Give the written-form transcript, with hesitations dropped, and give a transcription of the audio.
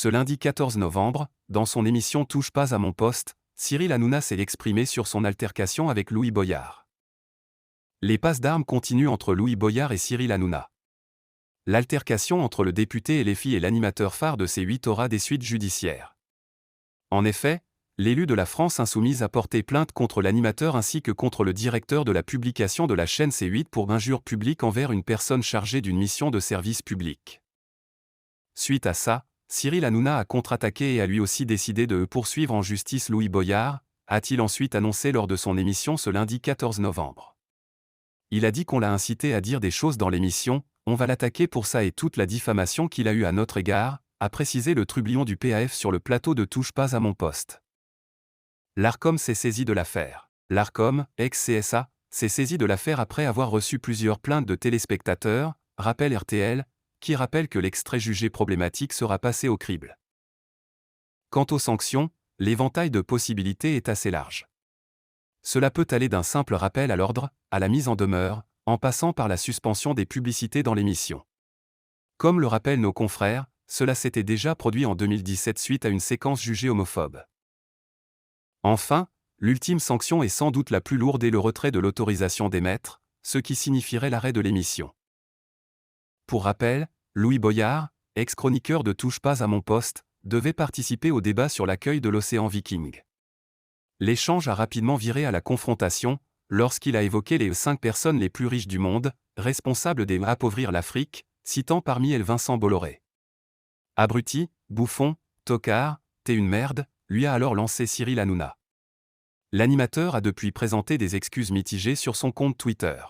Ce lundi 14 novembre, dans son émission Touche pas à mon poste, Cyril Hanouna s'est exprimé sur son altercation avec Louis Boyard. Les passes d'armes continuent entre Louis Boyard et Cyril Hanouna. L'altercation entre le député LFI et l'animateur phare de C8 aura des suites judiciaires. En effet, l'élu de la France Insoumise a porté plainte contre l'animateur ainsi que contre le directeur de la publication de la chaîne C8 pour injure publique envers une personne chargée d'une mission de service public. Suite à ça, Cyril Hanouna a contre-attaqué et a lui aussi décidé de poursuivre en justice Louis Boyard, a-t-il ensuite annoncé lors de son émission ce lundi 14 novembre. Il a dit qu'on l'a incité à dire des choses dans l'émission, on va l'attaquer pour ça et toute la diffamation qu'il a eue à notre égard, a précisé le trublion du PAF sur le plateau de Touche pas à mon poste. L'Arcom s'est saisi de l'affaire. L'Arcom, ex-CSA, s'est saisi de l'affaire après avoir reçu plusieurs plaintes de téléspectateurs, rappelle RTL, qui rappelle que l'extrait jugé problématique sera passé au crible. Quant aux sanctions, l'éventail de possibilités est assez large. Cela peut aller d'un simple rappel à l'ordre, à la mise en demeure, en passant par la suspension des publicités dans l'émission. Comme le rappellent nos confrères, cela s'était déjà produit en 2017 suite à une séquence jugée homophobe. Enfin, l'ultime sanction est sans doute la plus lourde et le retrait de l'autorisation d'émettre, ce qui signifierait l'arrêt de l'émission. Pour rappel, Louis Boyard, ex-chroniqueur de Touche pas à mon poste, devait participer au débat sur l'accueil de l'océan Viking. L'échange a rapidement viré à la confrontation, lorsqu'il a évoqué les 5 personnes les plus riches du monde, responsables des appauvrir l'Afrique, citant parmi elles Vincent Bolloré. Abruti, bouffon, tocard, t'es une merde, lui a alors lancé Cyril Hanouna. L'animateur a depuis présenté des excuses mitigées sur son compte Twitter.